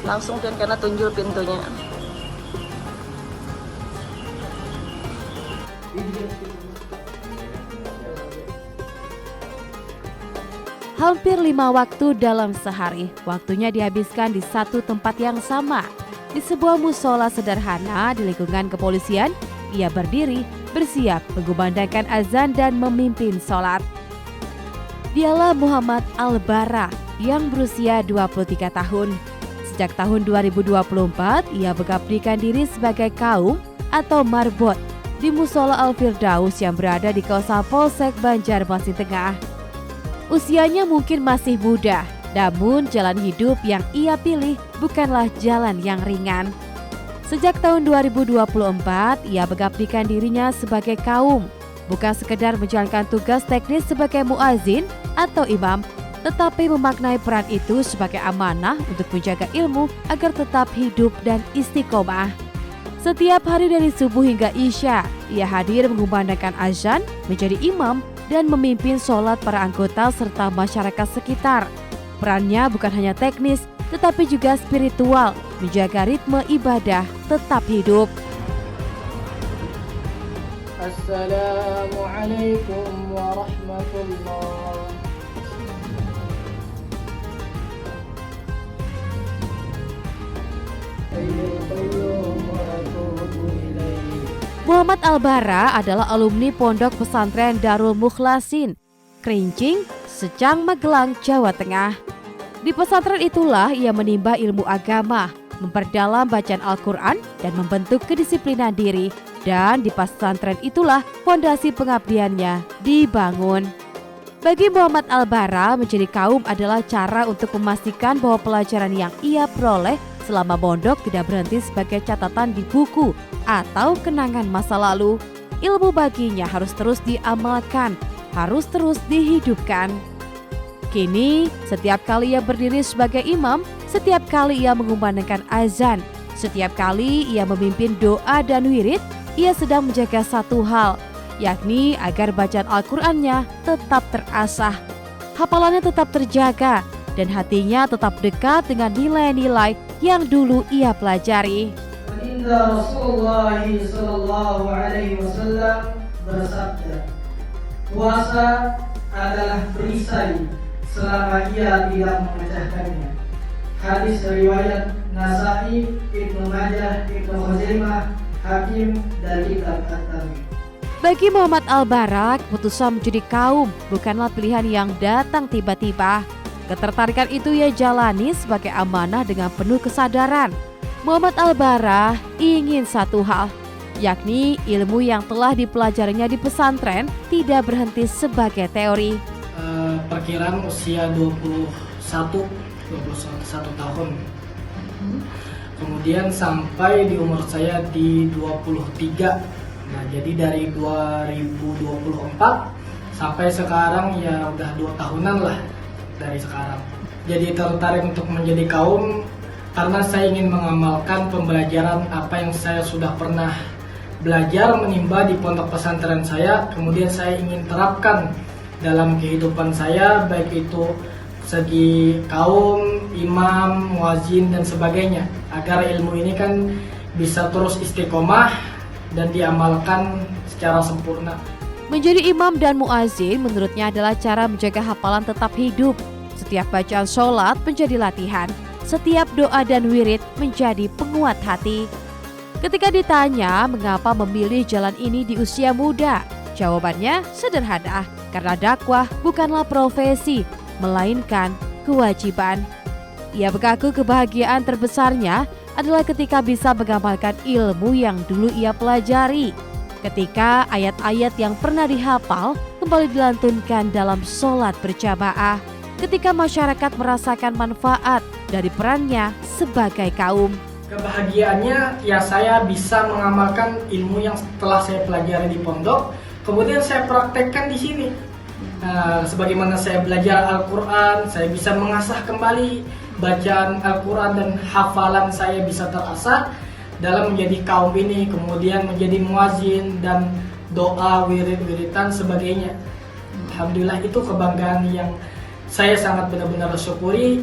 Langsung kan karena tunjul pintunya. Hampir 5 waktu dalam sehari, waktunya dihabiskan di satu tempat yang sama. Di sebuah musola sederhana di lingkungan kepolisian, ia berdiri, bersiap mengumandangkan azan dan memimpin sholat. Dialah Muhammad Al-Bara yang berusia 23 tahun. Sejak tahun 2024, ia mengabdikan diri sebagai kaum atau marbot di Musola Al-Firdaus yang berada di kawasan Polsek Banjarmasin Tengah. Usianya mungkin masih muda, namun jalan hidup yang ia pilih bukanlah jalan yang ringan. Sejak tahun 2024, ia mengabdikan dirinya sebagai kaum, bukan sekedar menjalankan tugas teknis sebagai muazin atau imam, tetapi memaknai peran itu sebagai amanah untuk menjaga ilmu agar tetap hidup dan istiqomah. Setiap hari dari subuh hingga isya, ia hadir mengumandangkan azan, menjadi imam, dan memimpin sholat para anggota serta masyarakat sekitar. Perannya bukan hanya teknis, tetapi juga spiritual, menjaga ritme ibadah tetap hidup. Assalamualaikum warahmatullahi. Muhammad Al-Bara adalah alumni Pondok Pesantren Darul Mukhlasin, Kerincing, Secang, Magelang, Jawa Tengah. Di pesantren itulah ia menimba ilmu agama, memperdalam bacaan Al-Quran, dan membentuk kedisiplinan diri. Dan di pesantren itulah fondasi pengabdiannya dibangun. Bagi Muhammad Al-Bara, menjadi kaum adalah cara untuk memastikan bahwa pelajaran yang ia peroleh selama pondok tidak berhenti sebagai catatan di buku atau kenangan masa lalu. Ilmu baginya harus terus diamalkan, harus terus dihidupkan. Kini, setiap kali ia berdiri sebagai imam, setiap kali ia mengumandangkan azan, setiap kali ia memimpin doa dan wirid, ia sedang menjaga satu hal, yakni agar bacaan Al-Qur'annya tetap terasah, hafalannya tetap terjaga, dan hatinya tetap dekat dengan nilai-nilai yang dulu ia pelajari. Inna Rasulullah sallallahu alaihi wasallam bersabda, puasa adalah perisai selama ia tidak memecahkannya. Hadis riwayat Nasa'i, Ibnu Majah, Ibnu Khuzaimah, Hakim, dan Kitab At-Tarikh. Bagi Muhammad Al-Bara, keputusan menjadi kaum bukanlah pilihan yang datang tiba-tiba. Ketertarikan itu ia jalani sebagai amanah dengan penuh kesadaran. Muhammad Al-Bara ingin satu hal, yakni ilmu yang telah dipelajarinya di pesantren tidak berhenti sebagai teori. Perkiraan usia 21 tahun. Kemudian sampai di umur saya di 23. Nah, jadi dari 2024 sampai sekarang ya udah 2 tahunan lah dari sekarang. Jadi tertarik untuk menjadi kaum karena saya ingin mengamalkan pembelajaran apa yang saya sudah pernah belajar menimba di pondok pesantren saya, kemudian saya ingin terapkan dalam kehidupan saya, baik itu segi kaum, imam, muazin, dan sebagainya, agar ilmu ini kan bisa terus istiqomah dan diamalkan secara sempurna. Menjadi imam dan muazin menurutnya adalah cara menjaga hafalan tetap hidup. Setiap bacaan sholat menjadi latihan, setiap doa dan wirid menjadi penguat hati. Ketika ditanya mengapa memilih jalan ini di usia muda, jawabannya sederhana, karena dakwah bukanlah profesi, melainkan kewajiban. Ia mengaku kebahagiaan terbesarnya adalah ketika bisa mengamalkan ilmu yang dulu ia pelajari. Ketika ayat-ayat yang pernah dihafal kembali dilantunkan dalam sholat berjamaah. Ketika masyarakat merasakan manfaat dari perannya sebagai kaum. Kebahagiaannya ya saya bisa mengamalkan ilmu yang telah saya pelajari di pondok, kemudian saya praktekkan di sini. Sebagaimana saya belajar Al-Quran, saya bisa mengasah kembali bacaan Al-Quran dan hafalan saya bisa terasah dalam menjadi kaum ini, kemudian menjadi muazin dan doa, wirid-wiridan sebagainya. Alhamdulillah, itu kebanggaan yang saya sangat benar-benar syukuri.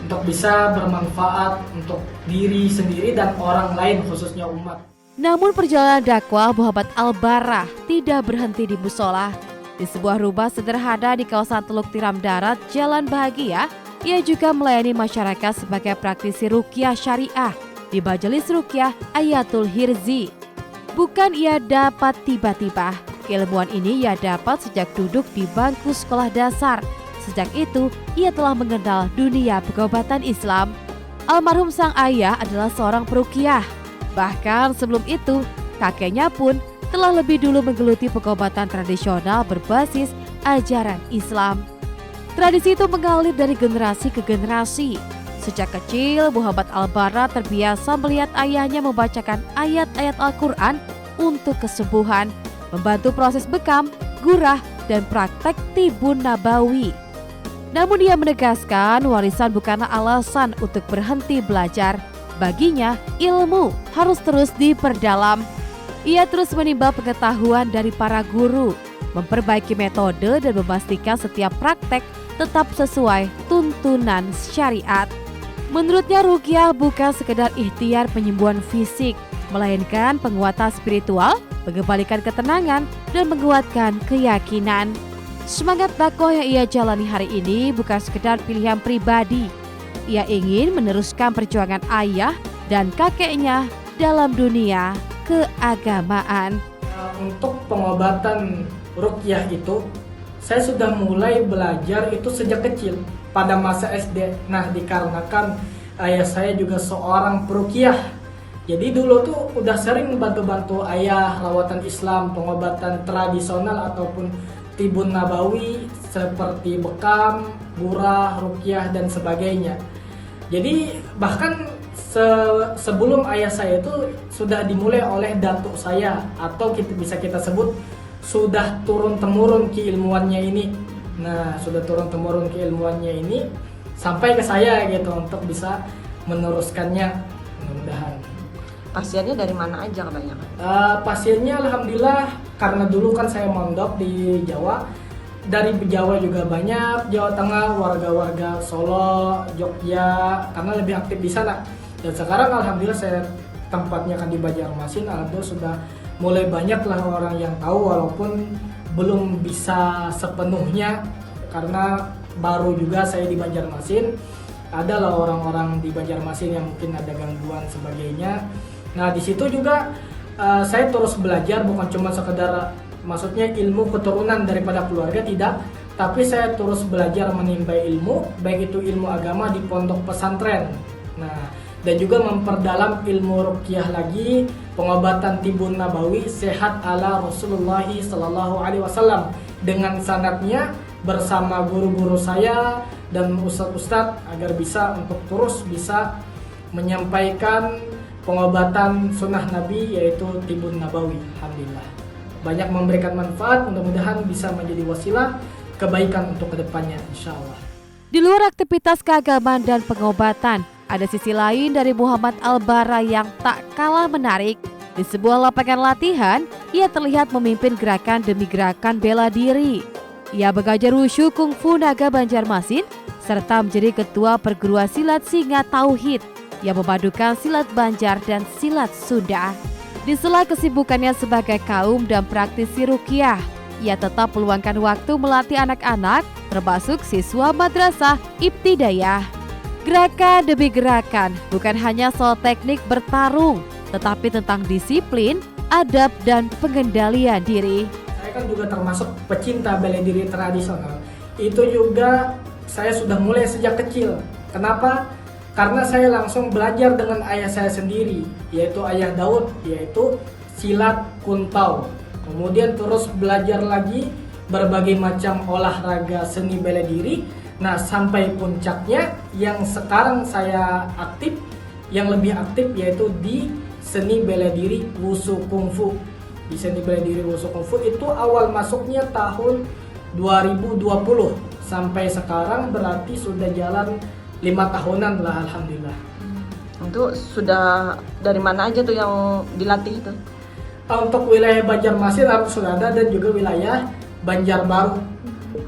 untuk bisa bermanfaat untuk diri sendiri dan orang lain, khususnya umat. Namun perjalanan dakwah Muhammad Al-Barah tidak berhenti di musola. Di sebuah rumah sederhana di kawasan Teluk Tiram Darat, Jalan Bahagia, ia juga melayani masyarakat sebagai praktisi ruqyah syariah di Majelis Ruqyah Ayatul Hirzi. Bukan ia dapat tiba-tiba, keilmuan ini ia dapat sejak duduk di bangku sekolah dasar. Sejak itu, ia telah mengenal dunia pengobatan Islam. Almarhum sang ayah adalah seorang peruqyah. Bahkan sebelum itu, kakeknya pun telah lebih dulu menggeluti pengobatan tradisional berbasis ajaran Islam. Tradisi itu mengalir dari generasi ke generasi. Sejak kecil, Muhammad Al-Barah terbiasa melihat ayahnya membacakan ayat-ayat Al-Quran untuk kesembuhan, membantu proses bekam, gurah, dan praktek tibun nabawi. Namun dia menegaskan warisan bukanlah alasan untuk berhenti belajar. Baginya, ilmu harus terus diperdalam. Ia terus menimba pengetahuan dari para guru, memperbaiki metode dan memastikan setiap praktek tetap sesuai tuntunan syariat. Menurutnya ruqyah bukan sekedar ikhtiar penyembuhan fisik, melainkan penguatan spiritual, mengembalikan ketenangan, dan menguatkan keyakinan. Semangat dakwah yang ia jalani hari ini bukan sekedar pilihan pribadi. Ia ingin meneruskan perjuangan ayah dan kakeknya dalam dunia keagamaan. Untuk pengobatan ruqyah itu, saya sudah mulai belajar itu sejak kecil pada masa SD. Nah, dikarenakan ayah saya juga seorang peruqyah, jadi dulu tuh udah sering bantu-bantu ayah rawatan Islam, pengobatan tradisional ataupun tibun nabawi seperti bekam, gurah, ruqyah dan sebagainya. Jadi bahkan sebelum ayah saya itu sudah dimulai oleh datuk saya, atau bisa kita sebut sudah turun-temurun keilmuannya ini. Nah, sudah turun-temurun keilmuannya ini sampai ke saya gitu untuk bisa meneruskannya, mudah-mudahan. Pasiennya dari mana aja kebanyakan? Pasiennya alhamdulillah, karena dulu kan saya mondok di Jawa. Dari Jawa juga banyak, Jawa Tengah, warga-warga Solo, Jogja, karena lebih aktif di sana. Dan sekarang alhamdulillah saya tempatnya kan di Banjarmasin, alhamdulillah sudah mulai banyak lah orang yang tahu, walaupun belum bisa sepenuhnya karena baru juga saya di Banjarmasin. Ada lah orang-orang di Banjarmasin yang mungkin ada gangguan sebagainya. Nah, di situ juga saya terus belajar, bukan cuma sekedar maksudnya ilmu keturunan daripada keluarga, tidak, tapi saya terus belajar menimba ilmu, baik itu ilmu agama di pondok pesantren. Nah, dan juga memperdalam ilmu ruqyah lagi, pengobatan tibun nabawi sehat ala Rasulullah sallallahu alaihi wasallam dengan sanadnya bersama guru-guru saya dan ustadz-ustadz agar bisa untuk terus bisa menyampaikan pengobatan sunnah Nabi yaitu tibun nabawi. Alhamdulillah banyak memberikan manfaat, mudah-mudahan bisa menjadi wasilah kebaikan untuk kedepannya insyaallah. Di luar aktivitas keagamaan dan pengobatan, ada sisi lain dari Muhammad Al-Barah yang tak kalah menarik. Di sebuah lapangan latihan, ia terlihat memimpin gerakan demi gerakan bela diri. Ia mengajar wushu kungfu naga Banjarmasin serta menjadi ketua perguruan silat Singa Tauhid yang memadukan silat Banjar dan silat Sunda. Di sela kesibukannya sebagai kaum dan praktisi ruqyah, ia tetap meluangkan waktu melatih anak-anak, termasuk siswa madrasah ibtidaiyah. Gerakan demi gerakan bukan hanya soal teknik bertarung, tetapi tentang disiplin, adab, dan pengendalian diri. Saya kan juga termasuk pecinta bela diri tradisional. Itu juga saya sudah mulai sejak kecil. Kenapa? Karena saya langsung belajar dengan ayah saya sendiri, yaitu ayah Daud, yaitu silat kuntau. Kemudian terus belajar lagi berbagai macam olahraga seni bela diri. Nah, sampai puncaknya yang sekarang saya aktif, yang lebih aktif yaitu di seni bela diri wushu kungfu. Di seni bela diri wushu kungfu itu awal masuknya tahun 2020 sampai sekarang berarti sudah jalan 5 tahunan lah alhamdulillah. Itu sudah dari mana aja tuh yang dilatih itu? Untuk wilayah Banjarmasin sudah ada, dan juga wilayah Banjarbaru.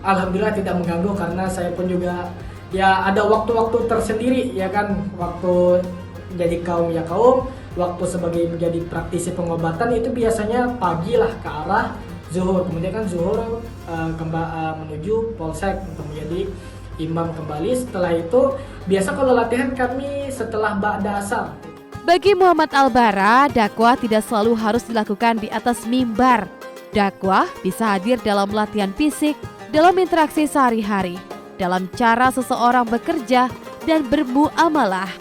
Alhamdulillah tidak mengganggu karena saya pun juga ya ada waktu-waktu tersendiri ya kan, waktu jadi kaum ya kaum, waktu sebagai menjadi praktisi pengobatan itu biasanya pagi lah ke arah zuhur, kemudian kan zuhur menuju polsek untuk menjadi imam kembali. Setelah itu biasa kalau latihan kami setelah ba'da asar. Bagi Muhammad Al-Bara, dakwah tidak selalu harus dilakukan di atas mimbar. Dakwah bisa hadir dalam latihan fisik, dalam interaksi sehari-hari, dalam cara seseorang bekerja dan bermuamalah.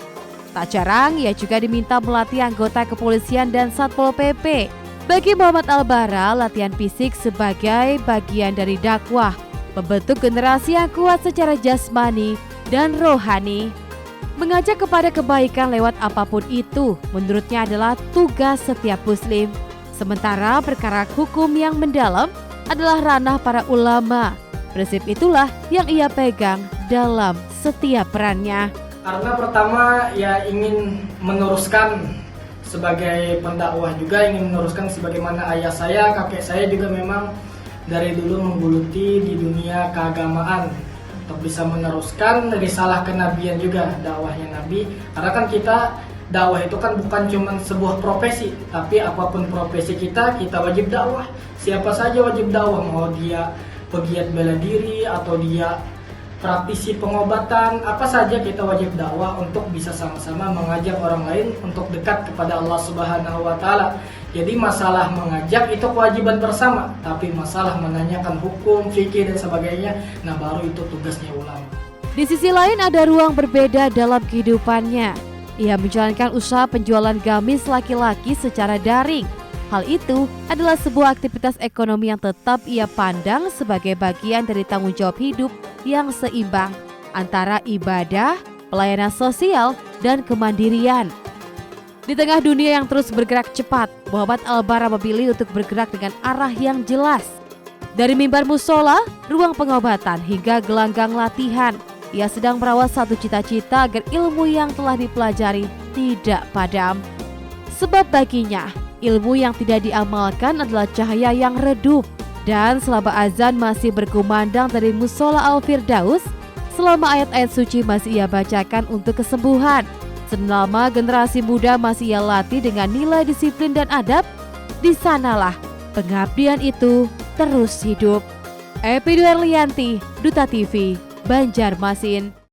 Tak jarang ia juga diminta melatih anggota kepolisian dan Satpol PP. Bagi Muhammad Al-Bara, latihan fisik sebagai bagian dari dakwah, membentuk generasi yang kuat secara jasmani dan rohani. Mengajak kepada kebaikan lewat apapun itu, menurutnya adalah tugas setiap muslim. Sementara perkara hukum yang mendalam adalah ranah para ulama. Prinsip itulah yang ia pegang dalam setiap perannya. Karena pertama ya ingin meneruskan sebagai pendakwah, juga ingin meneruskan sebagaimana ayah saya, kakek saya juga memang dari dulu menggeluti di dunia keagamaan, untuk bisa meneruskan risalah kenabian juga, dakwahnya Nabi. Karena kan kita dakwah itu kan bukan cuma sebuah profesi, tapi apapun profesi kita wajib dakwah. Siapa saja wajib dakwah, mau dia pegiat bela diri atau dia praktisi pengobatan, apa saja kita wajib dakwah untuk bisa sama-sama mengajak orang lain untuk dekat kepada Allah Subhanahu wa taala. Jadi masalah mengajak itu kewajiban bersama, tapi masalah menanyakan hukum, fikih dan sebagainya, nah baru itu tugasnya ulama. Di sisi lain ada ruang berbeda dalam kehidupannya. Ia menjalankan usaha penjualan gamis laki-laki secara daring. Hal itu adalah sebuah aktivitas ekonomi yang tetap ia pandang sebagai bagian dari tanggung jawab hidup yang seimbang antara ibadah, pelayanan sosial, dan kemandirian. Di tengah dunia yang terus bergerak cepat, Muhammad Al-Bara memilih untuk bergerak dengan arah yang jelas. Dari mimbar musola, ruang pengobatan, hingga gelanggang latihan, ia sedang merawat satu cita-cita agar ilmu yang telah dipelajari tidak padam. Sebab baginya, ilmu yang tidak diamalkan adalah cahaya yang redup. Dan selama azan masih berkumandang dari musola Al-Firdaus, selama ayat-ayat suci masih ia bacakan untuk kesembuhan, selama generasi muda masih ia latih dengan nilai disiplin dan adab, di sanalah pengabdian itu terus hidup. Epi Duerlianti, Duta TV, Banjarmasin.